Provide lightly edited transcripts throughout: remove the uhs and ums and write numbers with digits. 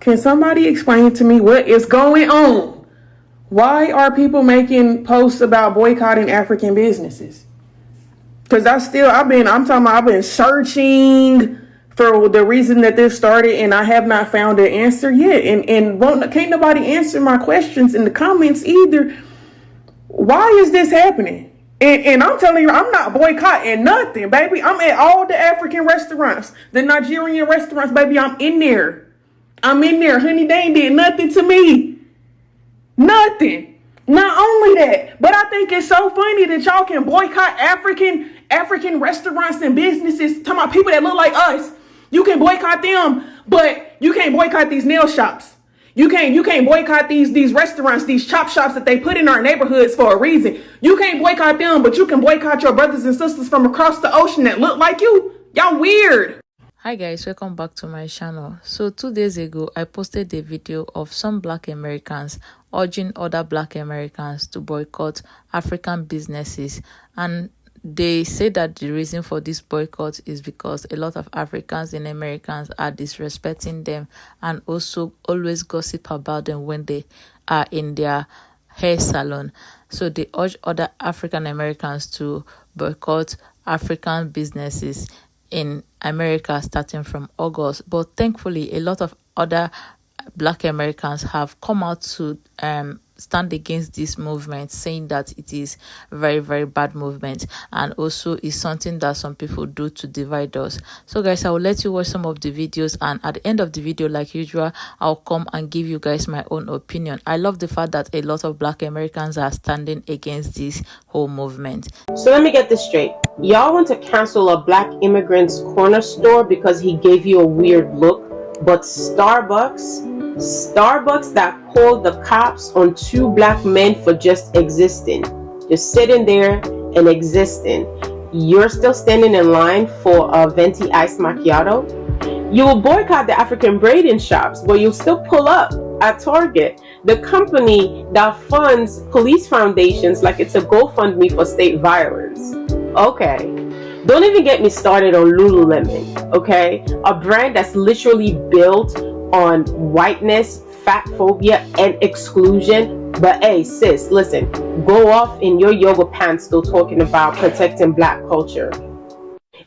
Can somebody explain to me what is going on? Why are people making posts about boycotting African businesses? Because I've been searching for the reason that this started, and I have not found an answer yet. And can't nobody answer my questions in the comments either. Why is this happening? And I'm telling you, I'm not boycotting nothing, baby. I'm at all the African restaurants, the Nigerian restaurants, baby. I'm in there. Honey, they ain't did nothing to me. Nothing. Not only that, but I think it's so funny that y'all can boycott African restaurants and businesses. Talking about people that look like us. You can boycott them, but you can't boycott these nail shops. You can't boycott these restaurants, these chop shops that they put in our neighborhoods for a reason. You can't boycott them, but you can boycott your brothers and sisters from across the ocean that look like you. Y'all weird. Hi guys, welcome back to my channel. So 2 days ago, I posted a video of some Black Americans urging other Black Americans to boycott African businesses, and they say that the reason for this boycott is because a lot of Africans and Americans are disrespecting them and also always gossip about them when they are in their hair salon. So they urge other African Americans to boycott African businesses in America starting from August. But thankfully, a lot of other Black Americans have come out to stand against this movement, saying that it is very, very bad movement and also is something that some people do to divide us. So guys, I will let you watch some of the videos, and at the end of the video, like usual, I'll come and give you guys my own opinion. I love the fact that a lot of Black Americans are standing against this whole movement. So let me get this straight. Y'all want to cancel a Black immigrant's corner store because he gave you a weird look, but Starbucks that called the cops on 2 Black men for just existing, just sitting there and existing, you're still standing in line for a venti iced macchiato? You will boycott the African braiding shops, but you'll still pull up at Target, the company that funds police foundations like it's a GoFundMe for state violence. Okay, don't even get me started on Lululemon, okay? A brand that's literally built on whiteness, fat phobia, and exclusion. But hey, sis, listen, go off in your yoga pants still talking about protecting Black culture.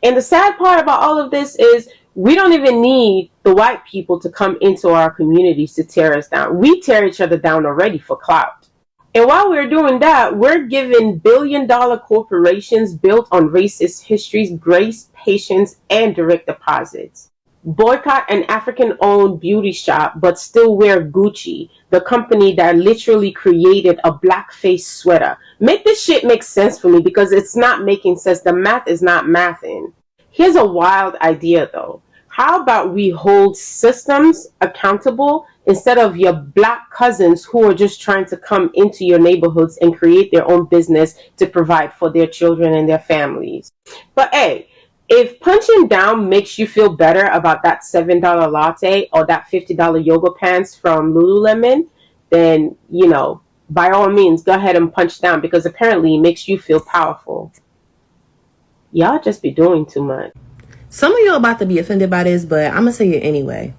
And the sad part about all of this is we don't even need the white people to come into our communities to tear us down. We tear each other down already for clout. And while we're doing that, we're giving billion-dollar corporations built on racist histories grace, patience, and direct deposits. Boycott an African-owned beauty shop, but still wear Gucci, the company that literally created a blackface sweater. Make this shit make sense for me, because it's not making sense. The math is not mathing. Here's a wild idea, though. How about we hold systems accountable instead of your Black cousins who are just trying to come into your neighborhoods and create their own business to provide for their children and their families? But hey, if punching down makes you feel better about that $7 latte or that $50 yoga pants from Lululemon, then, you know, by all means, go ahead and punch down, because apparently it makes you feel powerful. Y'all just be doing too much. Some of y'all about to be offended by this, but I'm going to say it anyway.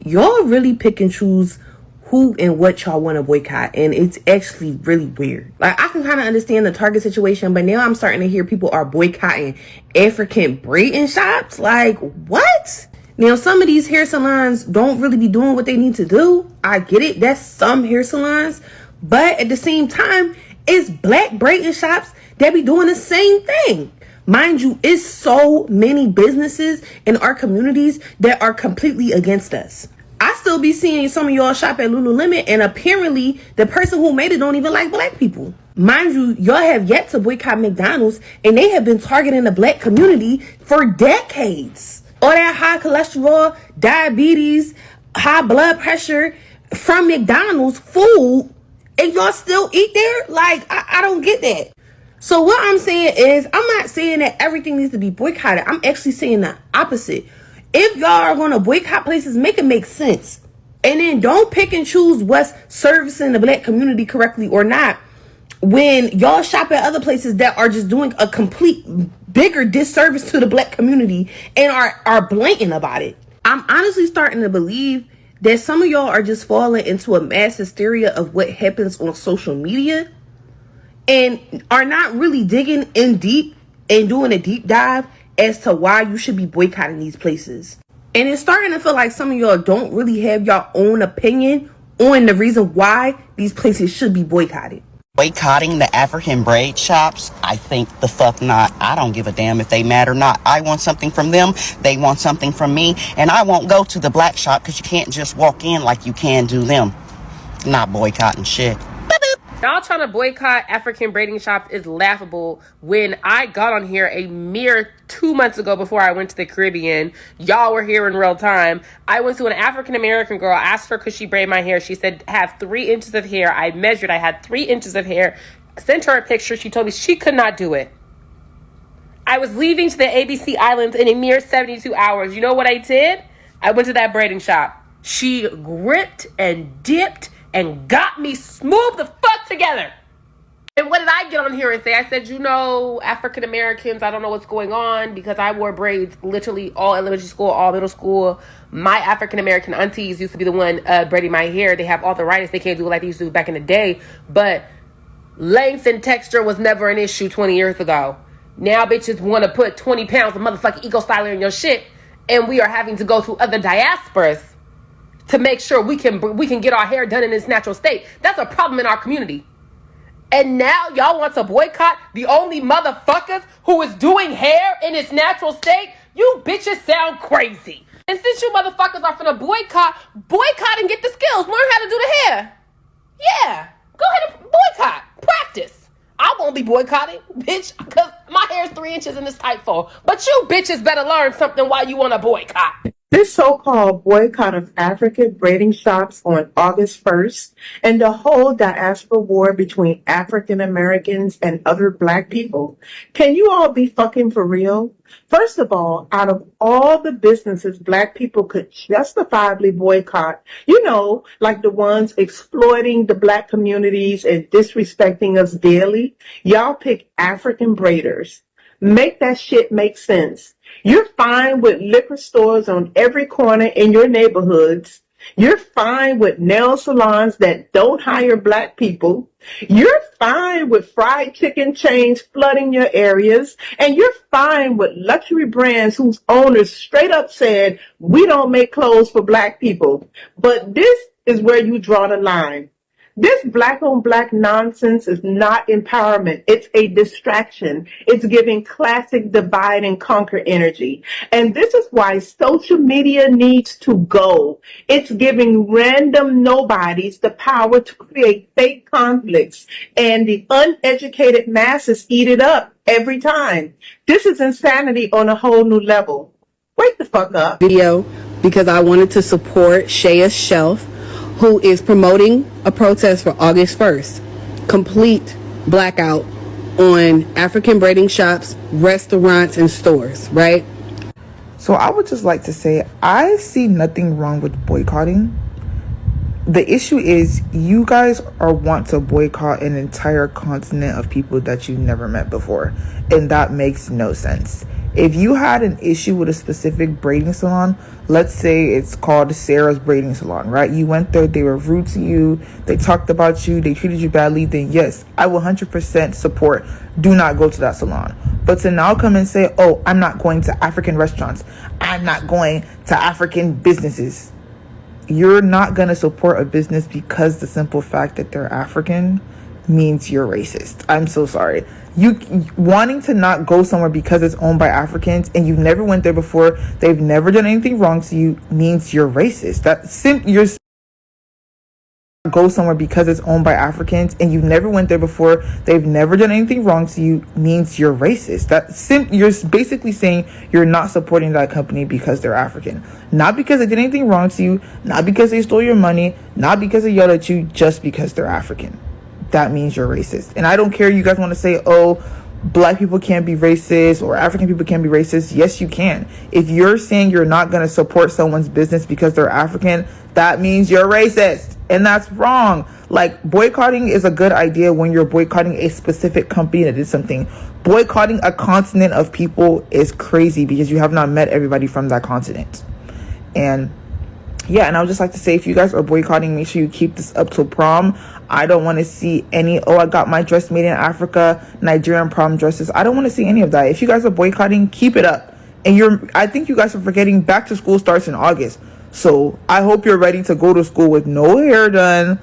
Y'all really pick and choose who and what y'all want to boycott, and it's actually really weird. Like, I can kind of understand the Target situation, but now I'm starting to hear people are boycotting African braiding shops. Like, what? Now, some of these hair salons don't really be doing what they need to do. I get it. That's some hair salons. But at the same time, it's Black braiding shops that be doing the same thing. Mind you, it's so many businesses in our communities that are completely against us. I still be seeing some of y'all shop at Lululemon, and apparently the person who made it don't even like Black people. Mind you, y'all have yet to boycott McDonald's, and they have been targeting the Black community for decades. All that high cholesterol, diabetes, high blood pressure from McDonald's food, and y'all still eat there? Like, I don't get that. So what I'm saying is, I'm not saying that everything needs to be boycotted. I'm actually saying the opposite. If y'all are going to boycott places, make it make sense. And then don't pick and choose what's servicing the Black community correctly or not, when y'all shop at other places that are just doing a complete bigger disservice to the Black community and are blatant about it. I'm honestly starting to believe that some of y'all are just falling into a mass hysteria of what happens on social media and are not really digging in deep and doing a deep dive as to why you should be boycotting these places. And it's starting to feel like some of y'all don't really have your own opinion on the reason why these places should be boycotted. Boycotting the African braid shops? I think the fuck not. I don't give a damn if they mad or not. I want something from them. They want something from me. And I won't go to the black shop because you can't just walk in like you can do them. Not boycotting shit. Y'all trying to boycott African braiding shops is laughable. When I got on here a mere 2 months ago before I went to the Caribbean, y'all were here in real time. I went to an African American girl, asked her could she braid my hair. She said have 3 inches of hair. I measured, I had 3 inches of hair. Sent her a picture. She told me she could not do it. I was leaving to the ABC Islands in a mere 72 hours. You know what I did? I went to that braiding shop. She gripped and dipped and got me smooth the fuck together. And what did I get on here and say? I said, you know, African Americans, I don't know what's going on because I wore braids literally all elementary school, all middle school. My African American aunties used to be the one braiding my hair. They have arthritis. They can't do it like they used to do back in the day. But length and texture was never an issue 20 years ago. Now bitches want to put 20 pounds of motherfucking eco styler in your shit. And we are having to go to other diasporas to make sure we can get our hair done in its natural state. That's a problem in our community. And now y'all want to boycott the only motherfuckers who is doing hair in its natural state? You bitches sound crazy. And since you motherfuckers are finna boycott and get the skills. Learn how to do the hair. Yeah, go ahead and boycott. Practice. I won't be boycotting, bitch, because my hair is 3 inches in this tight fall. But you bitches better learn something while you want to boycott. This so-called boycott of African braiding shops on August 1st and the whole diaspora war between African Americans and other black people. Can you all be fucking for real? First of all, out of all the businesses black people could justifiably boycott, you know, like the ones exploiting the black communities and disrespecting us daily, y'all pick African braiders. Make that shit make sense. You're fine with liquor stores on every corner in your neighborhoods. You're fine with nail salons that don't hire black people. You're fine with fried chicken chains flooding your areas. And you're fine with luxury brands whose owners straight up said, we don't make clothes for black people. But this is where you draw the line. This black on black nonsense is not empowerment. It's a distraction. It's giving classic divide and conquer energy. And this is why social media needs to go. It's giving random nobodies the power to create fake conflicts. And the uneducated masses eat it up every time. This is insanity on a whole new level. Wake the fuck up. Video because I wanted to support Sha Shelf, who is promoting a protest for August 1st. Complete blackout on African braiding shops, restaurants, and stores, right? So I would just like to say, I see nothing wrong with boycotting. The issue is you guys want to boycott an entire continent of people that you never met before. And that makes no sense. If you had an issue with a specific braiding salon, let's say it's called Sarah's Braiding Salon, right? You went there, they were rude to you, they talked about you, they treated you badly, then yes, I will 100% support, do not go to that salon. But to now come and say, oh, I'm not going to African restaurants, I'm not going to African businesses. You're not going to support a business because the simple fact that they're African means you're racist. I'm so sorry. You wanting to not go somewhere because it's owned by Africans and you never went there before, they've never done anything wrong to you, means you're racist. You're go somewhere because it's owned by Africans and you never went there before, they've never done anything wrong to you, means you're racist. You're basically saying you're not supporting that company because they're African. Not because they did anything wrong to you, not because they stole your money, not because they yelled at you, just because they're African. That means you're racist. And I don't care, you guys want to say, oh, black people can't be racist or African people can't be racist. Yes, you can. If you're saying you're not going to support someone's business because they're African, that means you're racist. And that's wrong. Like, boycotting is a good idea when you're boycotting a specific company that did something. Boycotting a continent of people is crazy because you have not met everybody from that continent. And Yeah, and I would just like to say, if you guys are boycotting, make sure you keep this up till prom. I don't want to see any, oh, I got my dress made in Africa, Nigerian prom dresses. I don't want to see any of that. If you guys are boycotting, keep it up. And I think you guys are forgetting back to school starts in August. So I hope you're ready to go to school with no hair done,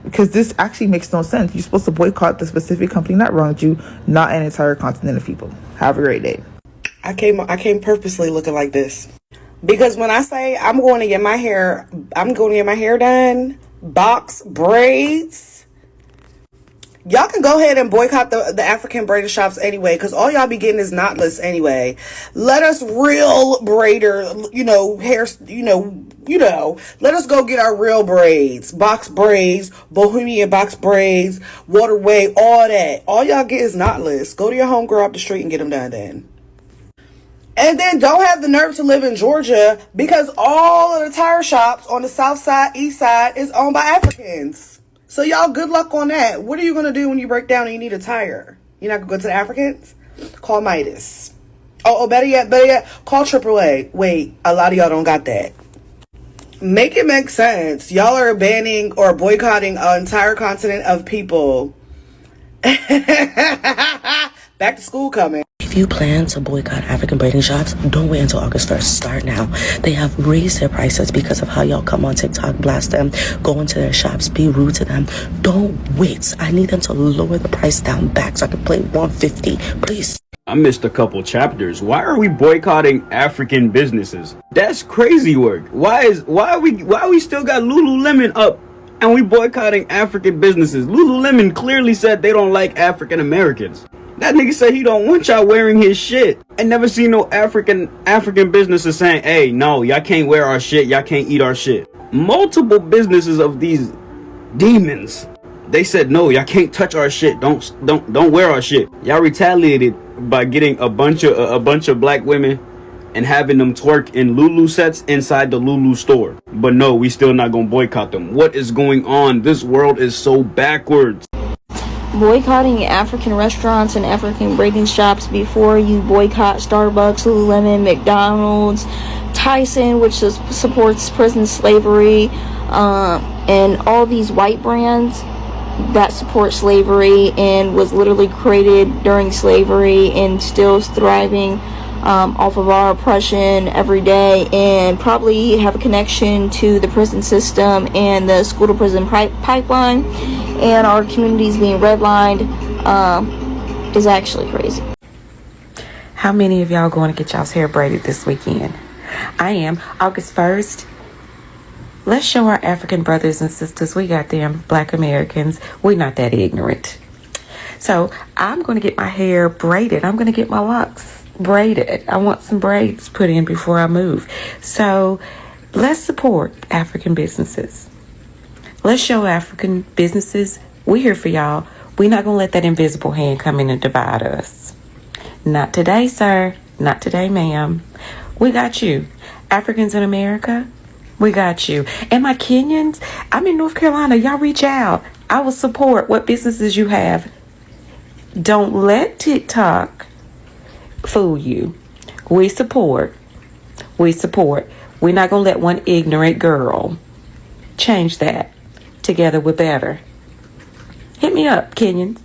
because this actually makes no sense. You're supposed to boycott the specific company that wronged you, not an entire continent of people. Have a great day. I came purposely looking like this. Because when I say I'm going to get my hair done, box braids, y'all can go ahead and boycott the African braided shops anyway, because all y'all be getting is knotless anyway. Let us real braider, let us go get our real braids, box braids, bohemian box braids, waterway, all that. All y'all get is knotless. Go to your homegirl up the street and get them done then. And then don't have the nerve to live in Georgia, because all of the tire shops on the south side, east side is owned by Africans. So y'all, good luck on that. What are you going to do when you break down and you need a tire? You're not going to go to the Africans? Call Midas. Oh, better yet, call AAA. Wait, a lot of y'all don't got that. Make it make sense. Y'all are banning or boycotting an entire continent of people. Back to school coming. If you plan to boycott African braiding shops, don't wait until August 1st. Start now. They have raised their prices because of how y'all come on TikTok, blast them, go into their shops, be rude to them. Don't wait. I need them to lower the price down back so I can play $150. Please. I missed a couple chapters. Why are we boycotting African businesses? That's crazy work. Why we still got Lululemon up and we boycotting African businesses? Lululemon clearly said they don't like African Americans. That nigga said he don't want y'all wearing his shit. I never seen no African businesses saying, hey, no, y'all can't wear our shit, y'all can't eat our shit. Multiple businesses of these demons, they said, no, y'all can't touch our shit, don't wear our shit. Y'all retaliated by getting a bunch of black women and having them twerk in Lulu sets inside the Lulu store. But no, we still not gonna boycott them. What is going on? This world is so backwards. Boycotting African restaurants and African braiding shops before you boycott Starbucks, Lululemon, McDonald's, Tyson, which supports prison slavery, and all these white brands that support slavery and was literally created during slavery and still thriving off of our oppression every day, and probably have a connection to the prison system and the school to prison pipeline, and our communities being redlined, is actually crazy. How many of y'all going to get y'all's hair braided this weekend? I am. August 1st. Let's show our African brothers and sisters we got them Black Americans. We're not that ignorant. So I'm going to get my hair braided. I'm going to get my locks braided. I want some braids put in before I move. So let's support African businesses. Let's show African businesses we're here for y'all. We're not going to let that invisible hand come in and divide us. Not today, sir. Not today, ma'am. We got you. Africans in America, we got you. And my Kenyans, I'm in North Carolina. Y'all reach out. I will support what businesses you have. Don't let TikTok fool you. We support. We're not going to let one ignorant girl change that. Together we're better. Hit me up, Kenyans.